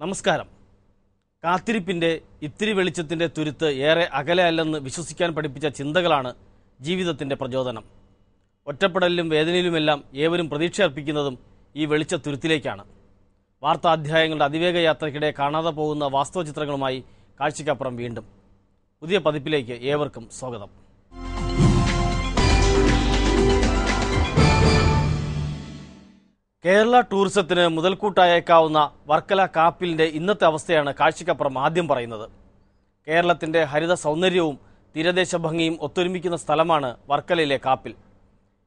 നമസ്കാരം. കാത്തിരിപ്പിൻ്റെ ഇത്തിരി വെളിച്ചത്തിൻ്റെ തുരുത്ത് ഏറെ അകലെയല്ലെന്ന് വിശ്വസിക്കാൻ പഠിപ്പിച്ച ചിന്തകളാണ് ജീവിതത്തിൻ്റെ പ്രചോദനം. ഒറ്റപ്പെടലിലും വേദനയിലുമെല്ലാം ഏവരും പ്രതീക്ഷ അർപ്പിക്കുന്നതും ഈ വെളിച്ച തുരുത്തിലേക്കാണ്. വാർത്താധ്യായങ്ങളുടെ അതിവേഗ യാത്രയ്ക്കിടെ കാണാതെ പോകുന്ന വാസ്തവ ചിത്രങ്ങളുമായി കാഴ്ചയ്ക്കപ്പുറം വീണ്ടും പുതിയ പതിപ്പിലേക്ക് ഏവർക്കും സ്വാഗതം. കേരള ടൂറിസത്തിന് മുതൽക്കൂട്ടായേക്കാവുന്ന വർക്കല കാപ്പിലിൻ്റെ ഇന്നത്തെ അവസ്ഥയാണ് കാഴ്ചയ്ക്കപ്പുറം ആദ്യം പറയുന്നത്. കേരളത്തിൻ്റെ ഹരിത സൗന്ദര്യവും തീരദേശ ഭംഗിയും ഒത്തൊരുമിക്കുന്ന സ്ഥലമാണ് വർക്കലയിലെ കാപ്പിൽ.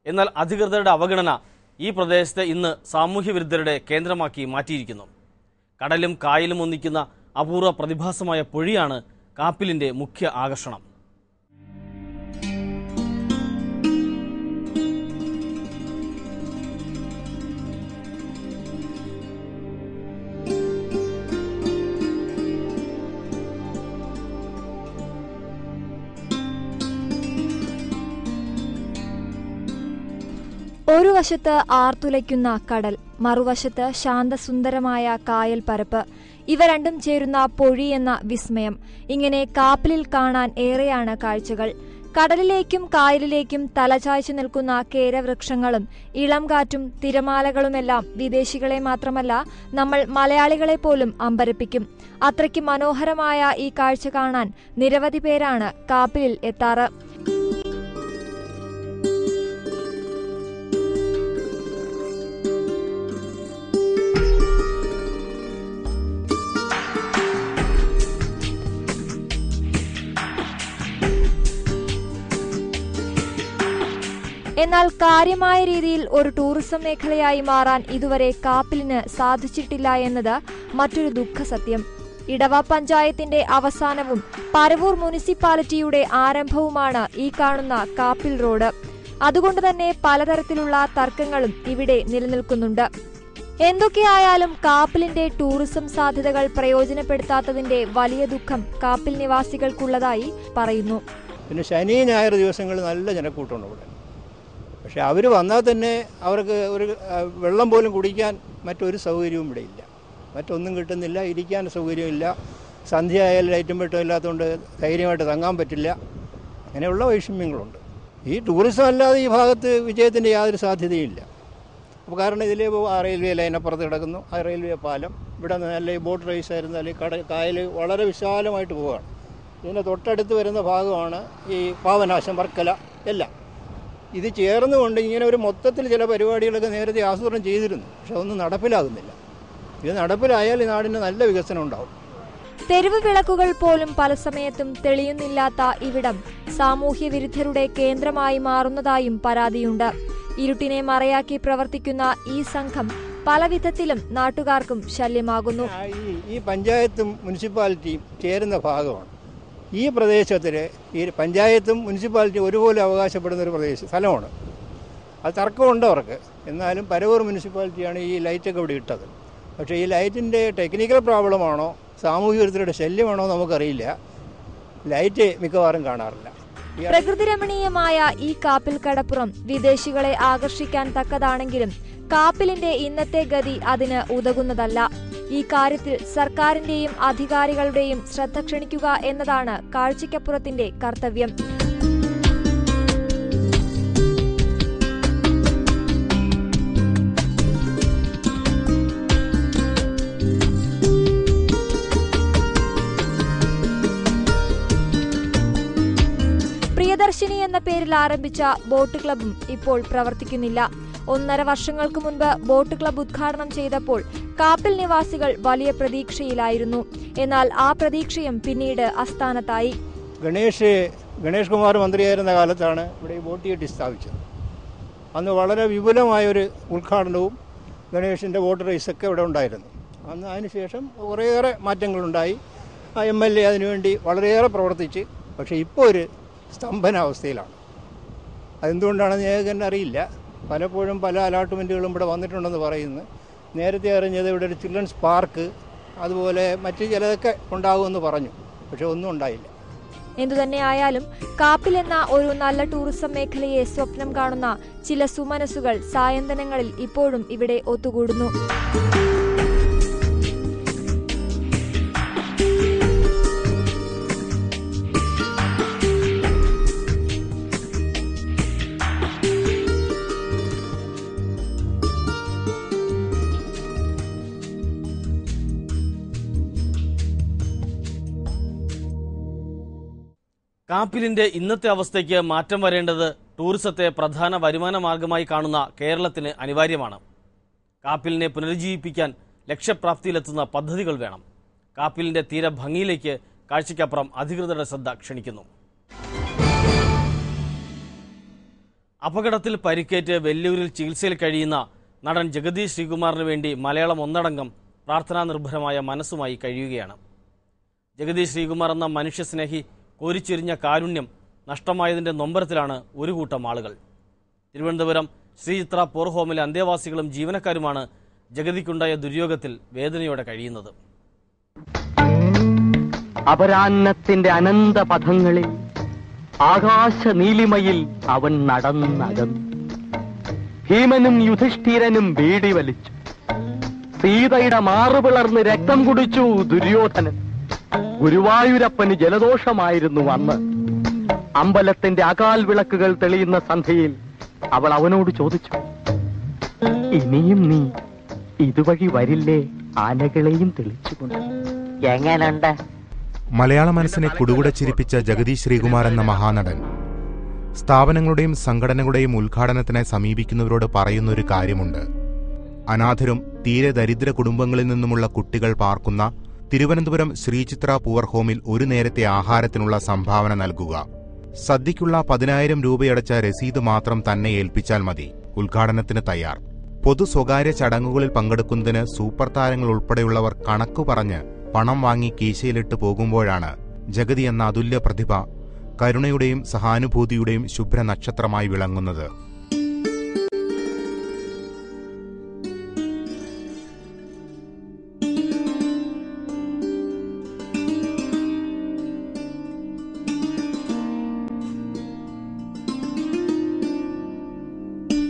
എന്നാൽ അധികൃതരുടെ അവഗണന ഈ പ്രദേശത്തെ ഇന്ന് സാമൂഹ്യ വിരുദ്ധരുടെ കേന്ദ്രമാക്കി മാറ്റിയിരിക്കുന്നു. കടലും കായലും ഒന്നിക്കുന്ന അപൂർവ പ്രതിഭാസമായ പൊഴിയാണ് കാപ്പിലിൻ്റെ മുഖ്യ ആകർഷണം. ഒരു വശത്ത് ആർത്തുലയ്ക്കുന്ന കടൽ, മറുവശത്ത് ശാന്തസുന്ദരമായ കായൽ പരപ്പ്, ഇവ രണ്ടും ചേരുന്ന പൊഴി എന്ന വിസ്മയം. ഇങ്ങനെ കാപ്പിലിൽ കാണാൻ ഏറെയാണ് കാഴ്ചകൾ. കടലിലേക്കും കായലിലേക്കും തലചായ്ച്ചു നിൽക്കുന്ന കേരവൃക്ഷങ്ങളും ഇളം കാറ്റും തിരമാലകളുമെല്ലാം വിദേശികളെ മാത്രമല്ല നമ്മൾ മലയാളികളെ പോലും അമ്പരപ്പിക്കും. അത്രയ്ക്ക് മനോഹരമായ ഈ കാഴ്ച കാണാൻ നിരവധി പേരാണ് കാപ്പിലിൽ എത്താറ്. എന്നാൽ കാര്യമായ രീതിയിൽ ഒരു ടൂറിസം മേഖലയായി മാറാൻ ഇതുവരെ കാപ്പിലിന് സാധിച്ചിട്ടില്ല എന്നത് മറ്റൊരു ദുഃഖസത്യം. ഇടവ പഞ്ചായത്തിന്റെ അവസാനവും പരവൂർ മുനിസിപ്പാലിറ്റിയുടെ ആരംഭവുമാണ് ഈ കാണുന്ന കാപ്പിൽ റോഡ്. അതുകൊണ്ട് തന്നെ പലതരത്തിലുള്ള തർക്കങ്ങളും ഇവിടെ നിലനിൽക്കുന്നുണ്ട്. എന്തൊക്കെയായാലും കാപ്പിലിന്റെ ടൂറിസം സാധ്യതകൾ പ്രയോജനപ്പെടുത്താത്തതിന്റെ വലിയ ദുഃഖം കാപ്പിൽ നിവാസികൾക്കുള്ളതായി പറയുന്നു. പിന്നെ ശനി ഞായർ ദിവസങ്ങളിൽ നല്ല ജനക്കൂട്ടമുണ്ട് ഇവിടെ. പക്ഷെ അവർ വന്നാൽ തന്നെ അവർക്ക് ഒരു വെള്ളം പോലും കുടിക്കാൻ മറ്റൊരു സൗകര്യവും ഇവിടെ ഇല്ല. മറ്റൊന്നും കിട്ടുന്നില്ല, ഇരിക്കാൻ സൗകര്യമില്ല. സന്ധ്യ ആയാലും ലൈറ്റും വെട്ടം ഇല്ലാത്തതുകൊണ്ട് ധൈര്യമായിട്ട് തങ്ങാൻ പറ്റില്ല. അങ്ങനെയുള്ള വൈഷമ്യങ്ങളുണ്ട്. ഈ ടൂറിസം അല്ലാതെ ഈ ഭാഗത്ത് വിജയത്തിൻ്റെ യാതൊരു സാധ്യതയില്ല. അപ്പോൾ കാരണം ഇതിലേ ആ റെയിൽവേ ലൈൻ അപ്പുറത്ത് കിടക്കുന്നു, ആ റെയിൽവേ പാലം ഇവിടെ നല്ല ബോട്ട് റേസ് ആയിരുന്നു, അല്ലെങ്കിൽ കായൽ വളരെ വിശാലമായിട്ട് പോവുകയാണ്. ഇതിൻ്റെ തൊട്ടടുത്ത് വരുന്ന ഭാഗമാണ് ഈ പാവനാശം, വർക്കല എല്ലാം. ഇത് ചേർന്നുകൊണ്ട് ഇങ്ങനെ ഒരു മൊത്തത്തിൽ ചില പരിപാടികളൊക്കെ നേരത്തെ ആസൂത്രണം ചെയ്തിരുന്നു. പക്ഷെ അതൊന്നും നടപ്പിലാകുന്നില്ല. ഇത് നടപ്പിലായാൽ ഈ നാടിന് നല്ല വികസനം ഉണ്ടാവും. തെരുവ് വിളക്കുകൾ പോലും പല സമയത്തും തെളിയുന്നില്ലാത്ത ഇവിടം സാമൂഹ്യ വിരുദ്ധരുടെ കേന്ദ്രമായി മാറുന്നതായും പരാതിയുണ്ട്. ഇരുട്ടിനെ മറയാക്കി പ്രവർത്തിക്കുന്ന ഈ സംഘം പല വിധത്തിലും നാട്ടുകാർക്കും ശല്യമാകുന്നു. ഈ പഞ്ചായത്തും മുനിസിപ്പാലിറ്റിയും ചേരുന്ന ഭാഗമാണ്. ഈ പ്രദേശത്തിൽ ഈ പഞ്ചായത്തും മുനിസിപ്പാലിറ്റിയും ഒരുപോലെ അവകാശപ്പെടുന്ന ഒരു സ്ഥലമാണ്. അത് തർക്കമുണ്ട് അവർക്ക്. എന്നാലും പരവൂർ മുനിസിപ്പാലിറ്റിയാണ് ഈ ലൈറ്റൊക്കെ ഇവിടെ ഇട്ടത്. പക്ഷേ ഈ ലൈറ്റിൻ്റെ ടെക്നിക്കൽ പ്രോബ്ലമാണോ സാമൂഹ്യ വിരുദ്ധരുടെ ശല്യമാണോ നമുക്കറിയില്ല. ലൈറ്റ് മിക്കവാറും കാണാറില്ല. പ്രകൃതി രമണീയമായ ഈ കാപ്പിൽ കടപ്പുറം വിദേശികളെ ആകർഷിക്കാൻ തക്കതാണെങ്കിലും കാപ്പിലിന്റെ ഇന്നത്തെ ഗതി അതിന് ഉതകുന്നതല്ല. ഈ കാര്യത്തിൽ സർക്കാരിന്റെയും അധികാരികളുടെയും ശ്രദ്ധ ക്ഷണിക്കുക എന്നതാണ് കാഴ്ചയ്ക്കപ്പുറത്തിന്റെ കർത്തവ്യം. പ്രിയദർശിനി എന്ന പേരിൽ ആരംഭിച്ച ബോട്ട് ക്ലബും ഇപ്പോൾ പ്രവർത്തിക്കുന്നില്ല. 1.5 വർഷങ്ങൾക്ക് മുൻപ് ബോട്ട് ക്ലബ് ഉദ്ഘാടനം ചെയ്തപ്പോൾ കാപ്പിൽ നിവാസികൾ വലിയ പ്രതീക്ഷയിലായിരുന്നു. എന്നാൽ ആ പ്രതീക്ഷയും പിന്നീട് അസ്ഥാനത്തായി. ഗണേഷ് കുമാർ മന്ത്രിയായിരുന്ന കാലത്താണ് ഇവിടെ ഈ ബോട്ട് ജെട്ടി സ്ഥാപിച്ചത്. അന്ന് വളരെ വിപുലമായൊരു ഉദ്ഘാടനവും ഗണേഷിൻ്റെ ബോട്ട് റേസൊക്കെ ഇവിടെ ഉണ്ടായിരുന്നു. അന്ന് അതിനുശേഷം കുറേയേറെ മാറ്റങ്ങളുണ്ടായി. ആ MLA അതിനുവേണ്ടി വളരെയേറെ പ്രവർത്തിച്ച്. പക്ഷേ ഇപ്പോൾ ഒരു സ്തംഭനാവസ്ഥയിലാണ്. അതെന്തുകൊണ്ടാണെന്ന് ഞങ്ങൾക്ക് തന്നെ അറിയില്ല. പലപ്പോഴും പല അലോട്ട്മെൻറ്റുകളും ഇവിടെ വന്നിട്ടുണ്ടെന്ന് പറയുന്നു. നേരത്തെ അറിഞ്ഞത് ഇവിടെ ഒരു ചിൽഡ്രൻസ് പാർക്ക് അതുപോലെ മറ്റ് ചിലതൊക്കെ ഉണ്ടാകുമെന്ന് പറഞ്ഞു. പക്ഷെ ഒന്നും ഉണ്ടായില്ല. എന്തുതന്നെയായാലും കാപ്പിൽ എന്ന ഒരു നല്ല ടൂറിസം മേഖലയെ സ്വപ്നം കാണുന്ന ചില സുമനസ്സുകൾ സായന്തനങ്ങളിൽ ഇപ്പോഴും ഇവിടെ ഒത്തുകൂടുന്നു. കാപ്പിലിന്റെ ഇന്നത്തെ അവസ്ഥയ്ക്ക് മാറ്റം വരേണ്ടത് ടൂറിസത്തെ പ്രധാന വരുമാന മാർഗമായി കാണുന്ന കേരളത്തിന് അനിവാര്യമാണ്. കാപ്പിലിനെ പുനരുജ്ജീവിപ്പിക്കാൻ ലക്ഷ്യപ്രാപ്തിയിലെത്തുന്ന പദ്ധതികൾ വേണം. കാപ്പിലിന്റെ തീരെ ഭംഗിയിലേക്ക് കാഴ്ചയ്ക്കപ്പുറം അധികൃതരുടെ ശ്രദ്ധ ക്ഷണിക്കുന്നു. അപകടത്തിൽ പരിക്കേറ്റ് വെല്ലൂരിൽ ചികിത്സയിൽ കഴിയുന്ന നടൻ ജഗതി ശ്രീകുമാറിന് വേണ്ടി മലയാളം ഒന്നടങ്കം പ്രാർത്ഥനാ നിർഭരമായ മനസ്സുമായി കഴിയുകയാണ്. ജഗതി ശ്രീകുമാർ എന്ന മനുഷ്യസ്നേഹി കോരിച്ചൊരിഞ്ഞ കാരുണ്യം നഷ്ടമായതിന്റെ നൊമ്പരത്തിലാണ് ഒരു കൂട്ടം ആളുകൾ. തിരുവനന്തപുരം ശ്രീചിത്ര പോർ ഹോമിലെ അന്തേവാസികളും ജീവനക്കാരുമാണ് ജഗതിക്കുണ്ടായ ദുര്യോഗത്തിൽ വേദനയോടെ കഴിയുന്നത്. അപരാന്നത്തിന്റെ അനന്ത പഥങ്ങളിൽ ആകാശ നീലിമയിൽ അവൻ നടന്നകന്നു. ഭീമനും യുധിഷ്ഠിരനും ബീഡി വലിച്ചു. സീതയുടെ മാറുപിളർന്ന് രക്തം കുടിച്ചു ദുര്യോധനൻ. ഗുരുവായൂരപ്പന് ജലദോഷമായിരുന്നു അന്ന്. അമ്പലത്തിന്റെ അകാൽ വിളക്കുകൾ തെളിയുന്ന സന്ധ്യയിൽ അവൾ അവനോട് ചോദിച്ചു, ഇനിയും നീ ഇതുവഴി വരില്ലേ ആനകളെയും തെളിച്ചുകൊണ്ട്? എങ്ങനുണ്ട്? മലയാള മനസ്സിനെ കുടുകുട ചിരിപ്പിച്ച ജഗതി ശ്രീകുമാർ എന്ന മഹാനടൻ സ്ഥാപനങ്ങളുടെയും സംഘടനകളുടെയും ഉദ്ഘാടനത്തിനായി സമീപിക്കുന്നവരോട് പറയുന്നൊരു കാര്യമുണ്ട്. അനാഥരും തീരെ ദരിദ്ര കുടുംബങ്ങളിൽ നിന്നുമുള്ള കുട്ടികൾ പാർക്കുന്ന തിരുവനന്തപുരം ശ്രീചിത്ര പൂവർ ഹോമിൽ ഒരു നേരത്തെ ആഹാരത്തിനുള്ള സംഭാവന നൽകുക. സദ്യയ്ക്കുള്ള 10,000 രൂപയടച്ച രസീത് മാത്രം തന്നെ ഏൽപ്പിച്ചാൽ മതി. ഉദ്ഘാടനത്തിന് തയ്യാർ. പൊതു സ്വകാര്യ ചടങ്ങുകളിൽ പങ്കെടുക്കുന്നതിന് സൂപ്പർ താരങ്ങൾ ഉൾപ്പെടെയുള്ളവർ കണക്കു പറഞ്ഞ് പണം വാങ്ങി കീശയിലിട്ട് പോകുമ്പോഴാണ് ജഗതി എന്ന അതുല്യ പ്രതിഭ കരുണയുടെയും സഹാനുഭൂതിയുടെയും ശുഭ്ര നക്ഷത്രമായി വിളങ്ങുന്നത്.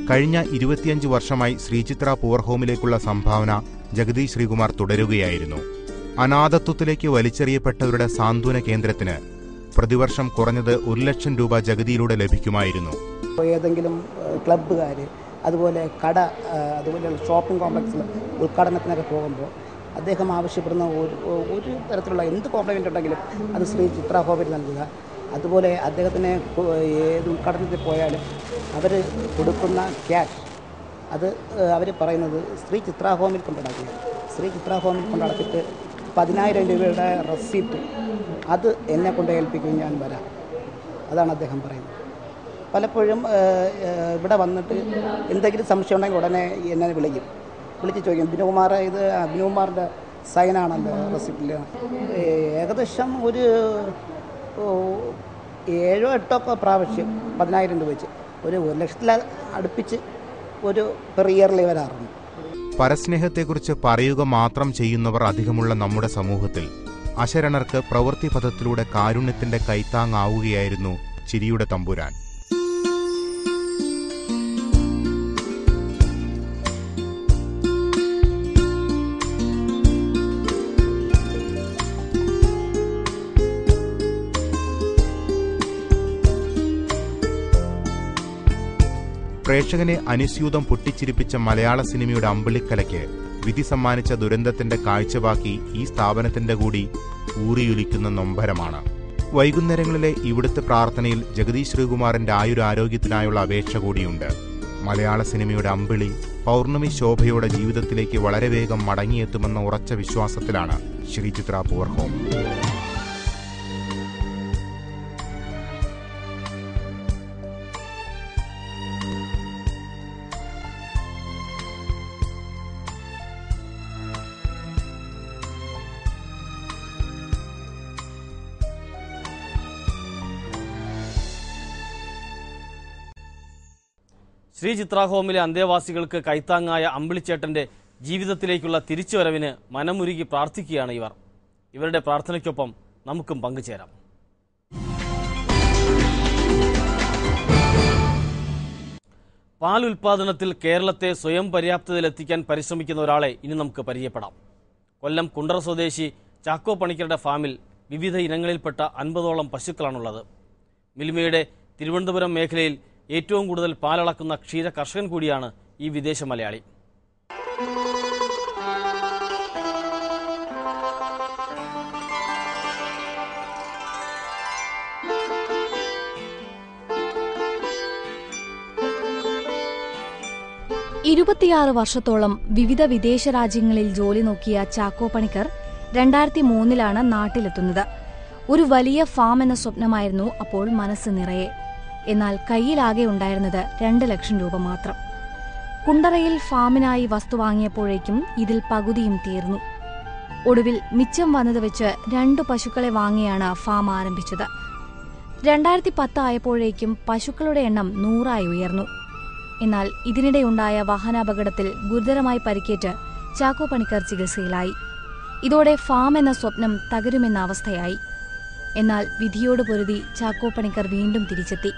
കഴിഞ്ഞ 25 വർഷമായി ശ്രീചിത്ര പൂവർ ഹോമിലേക്കുള്ള സംഭാവന ജഗതി ശ്രീകുമാർ തുടരുകയായിരുന്നു. അനാഥത്വത്തിലേക്ക് വലിച്ചെറിയപ്പെട്ടവരുടെ സാന്ത്വന കേന്ദ്രത്തിന് പ്രതിവർഷം കുറഞ്ഞത് 1,00,000 രൂപ ജഗതിയിലൂടെ ലഭിക്കുമായിരുന്നു. ഏതെങ്കിലും ക്ലബ്ബുകാർ, അതുപോലെ കട, അതുപോലെ ഷോപ്പിംഗ് കോംപ്ലക്സിൽ ഉദ്ഘാടനത്തിനൊക്കെ പോകുമ്പോൾ അദ്ദേഹം ആവശ്യപ്പെടുന്ന ഒരു തരത്തിലുള്ള എന്ത് കോംപ്ലിമെൻ്റ് ഉണ്ടെങ്കിലും അത് ശ്രീ ചിത്ര ഹോമിൽ നൽകുക. അതുപോലെ അദ്ദേഹത്തിന് ഏത് ഉദ്ഘാടനത്തിൽ പോയാലും അവർ കൊടുക്കുന്ന ക്യാഷ് അത് അവർ പറയുന്നത് ശ്രീ ചിത്ര ഹോമിൽ കൊണ്ടടക്കുക. ശ്രീ ചിത്ര ഹോമിൽ കൊണ്ടടച്ചിട്ട് 10,000 രൂപയുടെ റെസീപ്റ്റ് അത് എന്നെ കൊണ്ട് ഏൽപ്പിക്കുകയും ഞാൻ വരാം. അതാണ് അദ്ദേഹം പറയുന്നത്. പലപ്പോഴും ഇവിടെ വന്നിട്ട് എന്തെങ്കിലും സംശയം ഉണ്ടെങ്കിൽ ഉടനെ എന്നെ വിളിച്ച് ചോദിക്കും, ബിനുകുമാർ ഇത് ബിനുകുമാറിൻ്റെ സൈനാണല്ലോ റെസിപ്റ്റിൽ. ഏകദേശം ഒരു 7-8 പ്രാവശ്യം 10,000 രൂപ വെച്ച് ഒരു 1,00,000 അടുപ്പിച്ച് ഒരു പെർ ഇയറിൽ വരാറുണ്ട്. പരസ്നേഹത്തെക്കുറിച്ച് പറയുക മാത്രം ചെയ്യുന്നവർ അധികമുള്ള നമ്മുടെ സമൂഹത്തിൽ അശരണർക്ക് പ്രവൃത്തിപഥത്തിലൂടെ കാരുണ്യത്തിന്റെ കൈത്താങ്ങാവുകയായിരുന്നു ചിരിയുടെ തമ്പുരാൻ. പ്രേക്ഷകനെ അനുസ്യൂതം പൊട്ടിച്ചിരിപ്പിച്ച മലയാള സിനിമയുടെ അമ്പിളിക്കലയ്ക്ക് വിധി സമ്മാനിച്ച ദുരന്തത്തിന്റെ കാഴ്ചവാക്കി ഈ സ്ഥാപനത്തിന്റെ കൂടി ഊറിയൊലിക്കുന്ന നൊമ്പരമാണ്. വൈകുന്നേരങ്ങളിലെ ഇവിടുത്തെ പ്രാർത്ഥനയിൽ ജഗതി ശ്രീകുമാറിന്റെ ആയുരാരോഗ്യത്തിനായുള്ള അപേക്ഷ കൂടിയുണ്ട്. മലയാള സിനിമയുടെ അമ്പിളി പൗർണമി ശോഭയോടെ ജീവിതത്തിലേക്ക് വളരെ വേഗം മടങ്ങിയെത്തുമെന്ന ഉറച്ച വിശ്വാസത്തിലാണ് ശ്രീചിത്ര പൂവർ ഹോം. ശ്രീചിത്ര ഹോമിലെ അന്തേവാസികൾക്ക് കൈത്താങ്ങായ അമ്പിളിച്ചേട്ടന്റെ ജീവിതത്തിലേക്കുള്ള തിരിച്ചുവരവിന് മനമുരുകി പ്രാർത്ഥിക്കുകയാണ് ഇവർ. ഇവരുടെ പ്രാർത്ഥനയ്ക്കൊപ്പം നമുക്കും പങ്കുചേരാം. പാൽ ഉൽപാദനത്തിൽ കേരളത്തെ സ്വയം പര്യാപ്തതയിലെത്തിക്കാൻ പരിശ്രമിക്കുന്ന ഒരാളെ ഇനി നമുക്ക് പരിചയപ്പെടാം. കൊല്ലം കുണ്ടറ സ്വദേശി ചാക്കോ പണിക്കരുടെ ഫാമിൽ വിവിധ ഇനങ്ങളിൽപ്പെട്ട 50ഓളം പശുക്കളാണുള്ളത്. മിൽമയുടെ തിരുവനന്തപുരം മേഖലയിൽ ഏറ്റവും കൂടുതൽ പാലളക്കുന്ന ക്ഷീര കർഷകൻ കൂടിയാണ് ഈ വിദേശ മലയാളി. 26 വർഷത്തോളം വിവിധ വിദേശ രാജ്യങ്ങളിൽ ജോലി നോക്കിയ ചാക്കോ പണിക്കർ 2003 നാട്ടിലെത്തുന്നത്. ഒരു വലിയ ഫാം എന്ന സ്വപ്നമായിരുന്നു അപ്പോൾ മനസ്സ് നിറയെ. എന്നാൽ കയ്യിലാകെ ഉണ്ടായിരുന്നത് 2 ലക്ഷം രൂപ മാത്രം. കുണ്ടറയിൽ ഫാമിനായി വസ്തു വാങ്ങിയപ്പോഴേക്കും ഇതിൽ പകുതിയും തീർന്നു. ഒടുവിൽ മിച്ചം വന്നത് വെച്ച് 2 പശുക്കളെ വാങ്ങിയാണ് ഫാം ആരംഭിച്ചത്. 2010 ആയപ്പോഴേക്കും പശുക്കളുടെ എണ്ണം 100 ഉയർന്നു. എന്നാൽ ഇതിനിടെയുണ്ടായ വാഹനാപകടത്തിൽ ഗുരുതരമായി പരിക്കേറ്റ് ചാക്കോ പണിക്കർ ചികിത്സയിലായി. ഇതോടെ ഫാം എന്ന സ്വപ്നം തകരുമെന്ന അവസ്ഥയായി. എന്നാൽ വിധിയോട് പൊരുതി ചാക്കോ പണിക്കർ വീണ്ടും തിരിച്ചെത്തി.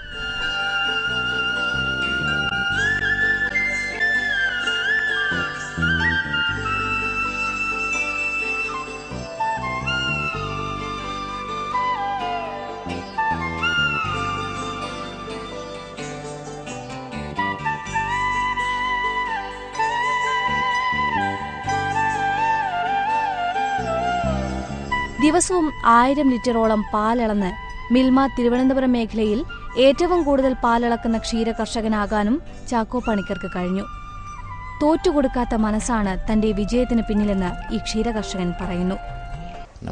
ദിവസവും 1000 ലിറ്ററോളം പാലളന്ന് മിൽമ തിരുവനന്തപുരം മേഖലയിൽ ഏറ്റവും കൂടുതൽ പാലളക്കുന്ന ക്ഷീരകർഷകനാകാനും ചാക്കോ പണിക്കർക്ക് കഴിഞ്ഞു. തോറ്റുകൊടുക്കാത്ത മനസ്സാണ് തന്റെ വിജയത്തിന് പിന്നിലെന്ന് ഈ ക്ഷീരകർഷകൻ പറയുന്നു.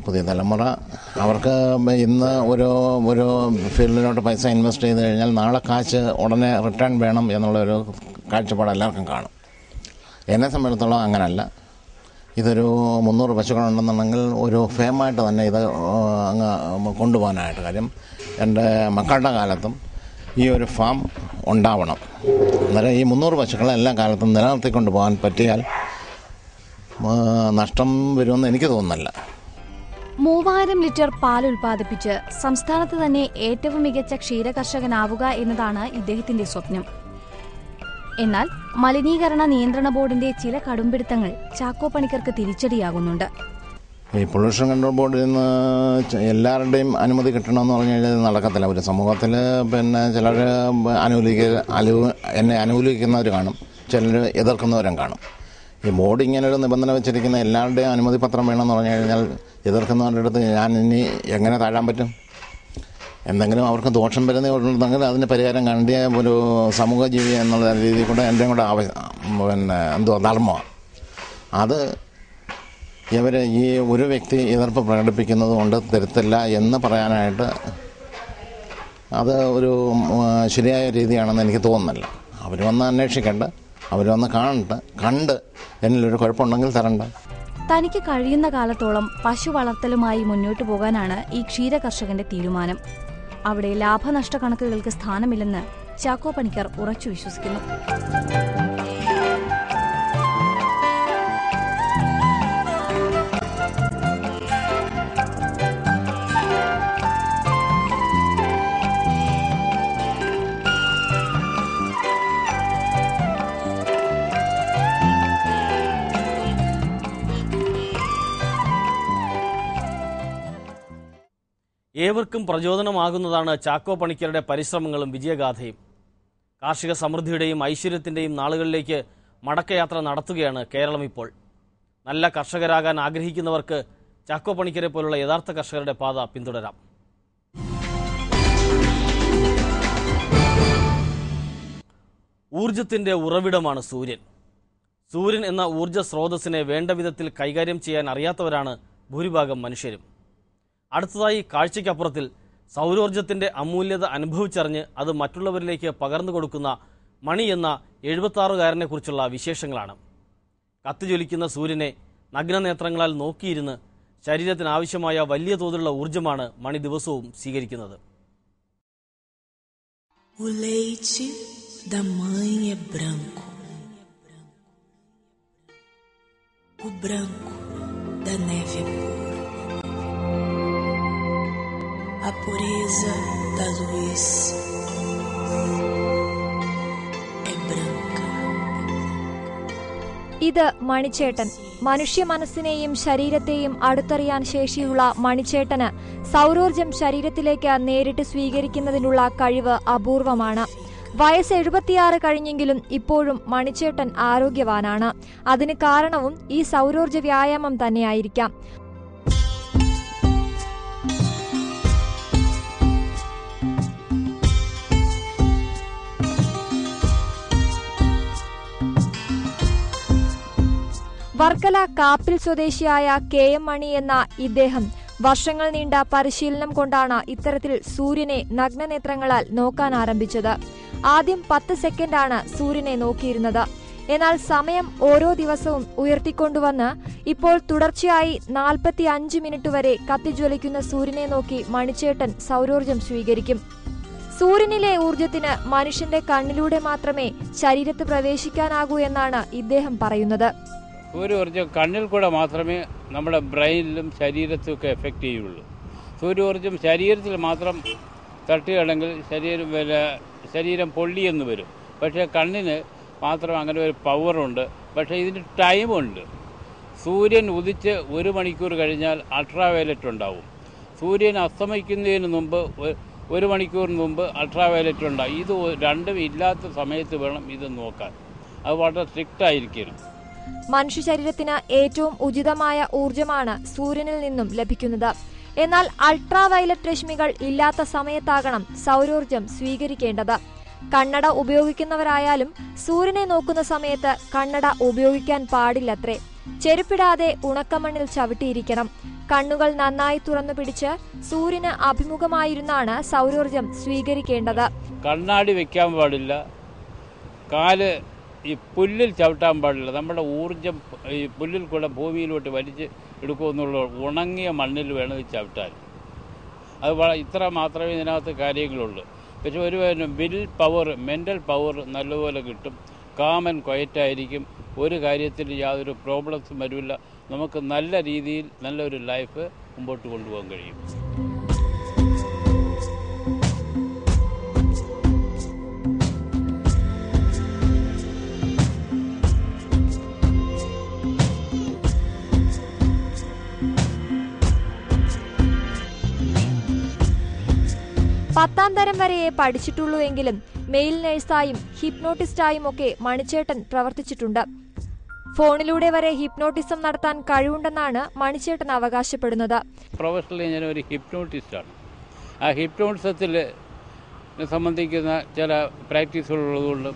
പുതിയ തലമുറ അവർക്ക് ഇന്ന് ഒരു ഫീൽഡിലോട്ട് പൈസ ഇൻവെസ്റ്റ് ചെയ്ത് കഴിഞ്ഞാൽ നാളെ കാശ് ഉടനെ റിട്ടേൺ വേണം എന്നുള്ളൊരു കാഴ്ചപ്പാട് എല്ലാവർക്കും കാണും. എന്നെ സംബന്ധിച്ചിടത്തോളം അങ്ങനല്ല. ഇതൊരു 300 പശുക്കളുണ്ടെന്നുണ്ടെങ്കിൽ ഒരു ഫേമായിട്ട് തന്നെ ഇത് അങ്ങ് കൊണ്ടുപോകാനായിട്ട്. കാര്യം എൻ്റെ മക്കളുടെ കാലത്തും ഈ ഒരു ഫാം ഉണ്ടാവണം. അന്നേരം ഈ 300 പശുക്കളെ എല്ലാ കാലത്തും നിലനിർത്തിക്കൊണ്ട് പോകാൻ പറ്റിയാൽ നഷ്ടം വരുമെന്ന് എനിക്ക് തോന്നുന്നില്ല. 3000 ലിറ്റർ പാൽ ഉൽപ്പാദിപ്പിച്ച് സംസ്ഥാനത്ത് തന്നെ ഏറ്റവും മികച്ച ക്ഷീരകർഷകനാവുക എന്നതാണ് ഇദ്ദേഹത്തിന്റെ സ്വപ്നം. എന്നാൽ മലിനീകരണ നിയന്ത്രണ ബോർഡിന്റെ ചില കടുംപിടുത്തങ്ങൾ ചാക്കോ പണിക്കർക്ക് തിരിച്ചടിയാകുന്നുണ്ട്. ഈ പൊല്യൂഷൻ കൺട്രോൾ ബോർഡിൽ നിന്ന് എല്ലാവരുടെയും അനുമതി കിട്ടണമെന്ന് പറഞ്ഞു കഴിഞ്ഞാൽ നടക്കത്തില്ല. ഒരു സമൂഹത്തിൽ ചിലർ എന്നെ അനുകൂലിക്കുന്നവർ കാണും, ചിലർ എതിർക്കുന്നവരും കാണും. ഈ ബോർഡ് ഇങ്ങനൊരു നിബന്ധന വെച്ചിരിക്കുന്ന എല്ലാവരുടെയും അനുമതി പത്രം വേണമെന്ന് പറഞ്ഞു കഴിഞ്ഞാൽ എതിർക്കുന്നവരുടെ അടുത്ത് ഞാൻ ഇനി എങ്ങനെ താഴാൻ പറ്റും? എന്തെങ്കിലും അവർക്ക് ദോഷം വരുന്നുണ്ടെങ്കിൽ അതിന് പരിഹാരം കണ്ടിയ ഒരു സമൂഹ ജീവി എന്നുള്ള രീതിയിൽ കൂടെ എൻ്റെ കൂടെ ധർമ്മമാണ്. അത് ഇവർ ഈ ഒരു വ്യക്തി എതിർപ്പ് പ്രകടിപ്പിക്കുന്നത് കൊണ്ട് തരത്തില്ല എന്ന് പറയാനായിട്ട് അത് ഒരു ശരിയായ രീതിയാണെന്ന് എനിക്ക് തോന്നുന്നില്ല. അവർ വന്ന് അന്വേഷിക്കേണ്ട, അവർ വന്ന് കണ്ട് എന്നിലൊരു കുഴപ്പമുണ്ടെങ്കിൽ തരണ്ട. തനിക്ക് കഴിയുന്ന കാലത്തോളം പശു വളർത്തലുമായി മുന്നോട്ടു പോകാനാണ് ഈ ക്ഷീരകർഷകന്റെ തീരുമാനം. അവിടെ ലാഭനഷ്ട കണക്കുകൾക്ക് സ്ഥാനമില്ലെന്ന് ചാക്കോ പണിക്കർ ഉറച്ചു വിശ്വസിക്കുന്നു. ഏവർക്കും പ്രചോദനമാകുന്നതാണ് ചാക്കോ പണിക്കരുടെ പരിശ്രമങ്ങളും വിജയഗാഥയും. കാർഷിക സമൃദ്ധിയുടെയും ഐശ്വര്യത്തിൻ്റെയും നാളുകളിലേക്ക് മടക്കയാത്ര നടത്തുകയാണ് കേരളം ഇപ്പോൾ. നല്ല കർഷകരാകാൻ ആഗ്രഹിക്കുന്നവർക്ക് ചാക്കോ പണിക്കരെ പോലുള്ള യഥാർത്ഥ കർഷകരുടെ പാത പിന്തുടരാം. ഊർജത്തിൻ്റെ ഉറവിടമാണ് സൂര്യൻ. സൂര്യൻ എന്ന ഊർജ്ജ സ്രോതസ്സിനെ വേണ്ട വിധത്തിൽ കൈകാര്യം ചെയ്യാൻ അറിയാത്തവരാണ് ഭൂരിഭാഗം മനുഷ്യരും. അടുത്തതായി കാഴ്ചയ്ക്കപ്പുറത്തിൽ സൗരോർജ്ജത്തിൻ്റെ അമൂല്യത അനുഭവിച്ചറിഞ്ഞ് അത് മറ്റുള്ളവരിലേക്ക് പകർന്നു കൊടുക്കുന്ന മണി എന്ന 76-കാരനെക്കുറിച്ചുള്ള വിശേഷങ്ങളാണ്. കത്തിജ്വലിക്കുന്ന സൂര്യനെ നഗ്നനേത്രങ്ങളാൽ നോക്കിയിരുന്ന് ശരീരത്തിനാവശ്യമായ വലിയ തോതിലുള്ള ഊർജ്ജമാണ് മണി ദിവസവും സ്വീകരിക്കുന്നത്. O leite da mãe é branco. O branco da neve é puro. A pureza da luz é branca. ഇത് മണിച്ചേട്ടൻ. മനുഷ്യ മനസ്സിനെയും ശരീരത്തെയും അടുത്തറിയാൻ ശേഷിയുള്ള മണിച്ചേട്ടന് സൗരോർജ്ജം ശരീരത്തിലേക്ക് നേരിട്ട് സ്വീകരിക്കുന്നതിനുള്ള കഴിവ് അപൂർവമാണ്. വയസ്സ് 76 കഴിഞ്ഞെങ്കിലും ഇപ്പോഴും മണിച്ചേട്ടൻ ആരോഗ്യവാനാണ്. അതിന് കാരണവും ഈ സൗരോർജ്ജ വ്യായാമം തന്നെയായിരിക്കാം. വർക്കല കാപ്പിൽ സ്വദേശിയായ KM മണി എന്ന ഇദ്ദേഹം വർഷങ്ങൾ നീണ്ട പരിശീലനം കൊണ്ടാണ് ഇത്തരത്തിൽ സൂര്യനെ നഗ്നനേത്രങ്ങളാൽ നോക്കാൻ ആരംഭിച്ചത്. ആദ്യം 10 സെക്കൻഡാണ് സൂര്യനെ നോക്കിയിരുന്നത്. എന്നാൽ സമയം ഓരോ ദിവസവും ഉയർത്തിക്കൊണ്ടുവന്ന് ഇപ്പോൾ തുടർച്ചയായി 45 മിനിറ്റ് വരെ കത്തിജ്വലിക്കുന്ന സൂര്യനെ നോക്കി മണിച്ചേട്ടൻ സൗരോർജം സ്വീകരിക്കും. സൂര്യനിലെ ഊർജത്തിന് മനുഷ്യന്റെ കണ്ണിലൂടെ മാത്രമേ ശരീരത്ത് പ്രവേശിക്കാനാകൂ എന്നാണ് ഇദ്ദേഹം പറയുന്നത്. സൂര്യോർജ്ജം കണ്ണിൽ കൂടെ മാത്രമേ നമ്മുടെ ബ്രെയിനിലും ശരീരത്തിലൊക്കെ എഫക്റ്റ് ചെയ്യുള്ളൂ. സൂര്യോർജ്ജം ശരീരത്തിൽ മാത്രം തട്ടുകയാണെങ്കിൽ ശരീരം പൊള്ളിയെന്ന് വരും. പക്ഷേ കണ്ണിന് മാത്രം അങ്ങനെ ഒരു പവറുണ്ട്. പക്ഷേ ഇതിന് ടൈമുണ്ട്. സൂര്യൻ ഉദിച്ച് 1 മണിക്കൂർ കഴിഞ്ഞാൽ അൾട്രാവയലറ്റ് ഉണ്ടാവും. സൂര്യൻ അസ്തമിക്കുന്നതിന് മുമ്പ് 1 മണിക്കൂറിന് മുമ്പ് അൾട്രാവയലറ്റ് ഉണ്ടാവും. ഇത് രണ്ടും ഇല്ലാത്ത സമയത്ത് വേണം ഇത് നോക്കാൻ. അത് വളരെ സ്ട്രിക്റ്റ് ആയിരിക്കണം. മനുഷ്യ ശരീരത്തിന് ഏറ്റവും ഉചിതമായ ഊർജമാണ് സൂര്യനിൽ നിന്നും ലഭിക്കുന്നത്. എന്നാൽ അൾട്രാവയലറ്റ് രശ്മികൾ ഇല്ലാത്ത സമയത്താകണം സൗരോർജം സ്വീകരിക്കേണ്ടത്. കണ്ണട ഉപയോഗിക്കുന്നവരായാലും സൂര്യനെ നോക്കുന്ന സമയത്ത് കണ്ണട ഉപയോഗിക്കാൻ പാടില്ലത്രേ. ചെരുപ്പിടാതെ ഉണക്കമണ്ണിൽ ചവിട്ടിയിരിക്കണം. കണ്ണുകൾ നന്നായി തുറന്നു പിടിച്ച് സൂര്യന് അഭിമുഖമായിരുന്നാണ് സൗരോർജം സ്വീകരിക്കേണ്ടത്. കണ്ണാടി വെക്കാൻ പാടില്ല. കാല് ഈ പുല്ലിൽ ചവിട്ടാൻ പാടില്ല. നമ്മുടെ ഊർജം ഈ പുല്ലിൽ കൂടെ ഭൂമിയിലോട്ട് വലിച്ച് എടുക്കുമെന്നുള്ള ഉണങ്ങിയ മണ്ണിൽ വേണം ചവിട്ടാൻ. അത് ഇത്ര മാത്രമേ ഇതിനകത്ത് കാര്യങ്ങളുള്ളൂ. പക്ഷെ ഒരു വിൽ പവർ, മെൻ്റൽ പവർ നല്ലപോലെ കിട്ടും. കാമൻ ക്വയറ്റായിരിക്കും. ഒരു കാര്യത്തിൽ യാതൊരു പ്രോബ്ലംസും വരില്ല. നമുക്ക് നല്ല രീതിയിൽ നല്ലൊരു ലൈഫ് മുമ്പോട്ട് കൊണ്ടുപോകാൻ കഴിയും. പത്താം തരം വരെയേ പഠിച്ചിട്ടുള്ളൂ എങ്കിലും മെയിൽ നഴ്സായും ഹിപ്നോട്ടിസ്റ്റായും ഒക്കെ മണിച്ചേട്ടൻ പ്രവർത്തിച്ചിട്ടുണ്ട്. ഫോണിലൂടെ വരെ ഹിപ്നോട്ടിസം നടത്താൻ കഴിവുണ്ടെന്നാണ് മണിച്ചേട്ടൻ അവകാശപ്പെടുന്നത്. പ്രൊഫഷണലി ഞാൻ ഒരു ഹിപ്നോട്ടിസ്റ്റാണ്. ആ ഹിപ്നോട്ടിസത്തിൽ സംബന്ധിക്കുന്ന ചില പ്രാക്ടീസുകളുള്ളതുകൊണ്ട്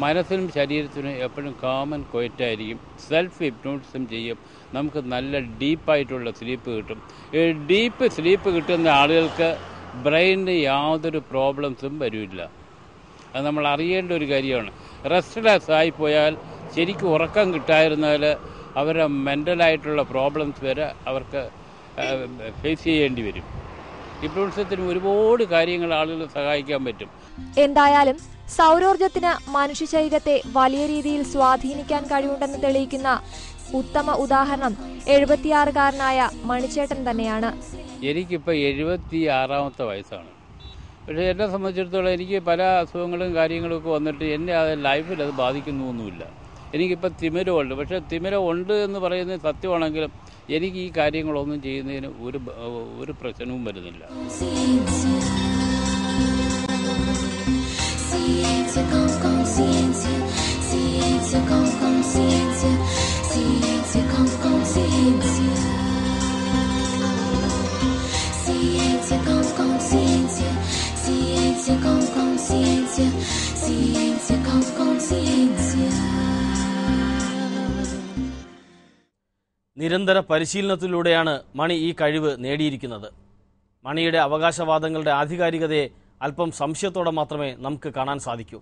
മനസ്സിനും ശരീരത്തിനും എപ്പോഴും കാമൻ ക്വയറ്റായിരിക്കും. സെൽഫ് ഹിപ്നോട്ടിസം ചെയ്യും. നമുക്ക് നല്ല ഡീപ്പായിട്ടുള്ള സ്ലീപ്പ് കിട്ടും. ഈ ഡീപ്പ് സ്ലീപ്പ് കിട്ടുന്ന ആളുകൾക്ക് ബ്രെയിനിന് യാതൊരു പ്രോബ്ലംസും വരില്ല. അത് നമ്മൾ അറിയേണ്ട ഒരു കാര്യമാണ്. റെസ്റ്റ്ലെസ് ആയിപ്പോയാൽ ശരിക്കും ഉറക്കം കിട്ടാതിരുന്നാൽ അവരുടെ മെൻ്റലായിട്ടുള്ള പ്രോബ്ലംസ് വരെ അവർക്ക് ഫേസ് ചെയ്യേണ്ടി വരും. ഹിപ്നോട്ടിസത്തിന് ഒരുപാട് കാര്യങ്ങൾ ആളുകളെ സഹായിക്കാൻ പറ്റും. എന്തായാലും സൗരോർജത്തിന് മനുഷ്യ ശരീരത്തെ വലിയ രീതിയിൽ സ്വാധീനിക്കാൻ കഴിവുണ്ടെന്ന് തെളിയിക്കുന്ന ഉത്തമ ഉദാഹരണം 76-കാരനായ മണിച്ചേട്ടൻ തന്നെയാണ്. എനിക്കിപ്പോൾ 76-ാമത്തെ വയസ്സാണ്. പക്ഷേ എന്നെ സംബന്ധിച്ചിടത്തോളം എനിക്ക് പല അസുഖങ്ങളും കാര്യങ്ങളൊക്കെ വന്നിട്ട് എന്നെ അത് ലൈഫിൽ അത് ബാധിക്കുന്നൊന്നുമില്ല. എനിക്കിപ്പോൾ തിമിരമുണ്ട്. പക്ഷേ തിമിരം ഉണ്ട് എന്ന് പറയുന്നത് സത്യമാണെങ്കിലും എനിക്ക് ഈ കാര്യങ്ങളൊന്നും ചെയ്യുന്നതിന് ഒരു പ്രശ്നവും വരുന്നില്ല. നിരന്തര പരിശീലനത്തിലൂടെയാണ് മണി ഈ കഴിവ് നേടിയിരിക്കുന്നത്. മണിയുടെ അവകാശവാദങ്ങളുടെ ആധികാരികതയെ അല്പം സംശയത്തോടെ മാത്രമേ നമുക്ക് കാണാൻ സാധിക്കൂ.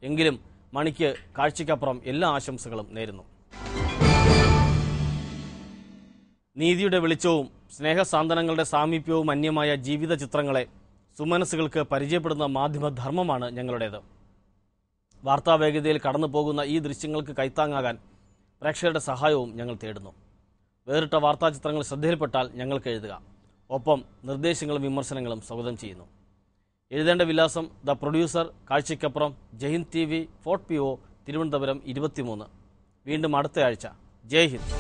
എങ്കിലും മണിക്ക് കാഴ്ചയ്ക്കപ്പുറം എല്ലാ ആശംസകളും നേരുന്നു. നീതിയുടെ വെളിച്ചവും സ്നേഹസാന്ത്വനങ്ങളുടെ സാമീപ്യവും അന്യമായ ജീവിത ചിത്രങ്ങളെ സുമനസ്സുകൾക്ക് പരിചയപ്പെടുന്ന മാധ്യമധർമ്മമാണ് ഞങ്ങളുടേത്. വാർത്താവേഗതയിൽ കടന്നു പോകുന്ന ഈ ദൃശ്യങ്ങൾക്ക് കൈത്താങ്ങാകാൻ പ്രേക്ഷകരുടെ സഹായവും ഞങ്ങൾ തേടുന്നു. വേറിട്ട വാർത്താചിത്രങ്ങൾ ശ്രദ്ധയിൽപ്പെട്ടാൽ ഞങ്ങൾക്ക് എഴുതുക. ഒപ്പം നിർദ്ദേശങ്ങളും വിമർശനങ്ങളും സ്വാഗതം ചെയ്യുന്നു. എഴുതേണ്ട വിലാസം: ദ പ്രൊഡ്യൂസർ, കാഴ്ചയ്ക്കപ്പുറം, Jaihind TV, fort PO, Thiruvananthapuram 23. വീണ്ടും അടുത്തയാഴ്ച. ജയ് ഹിന്ദ്.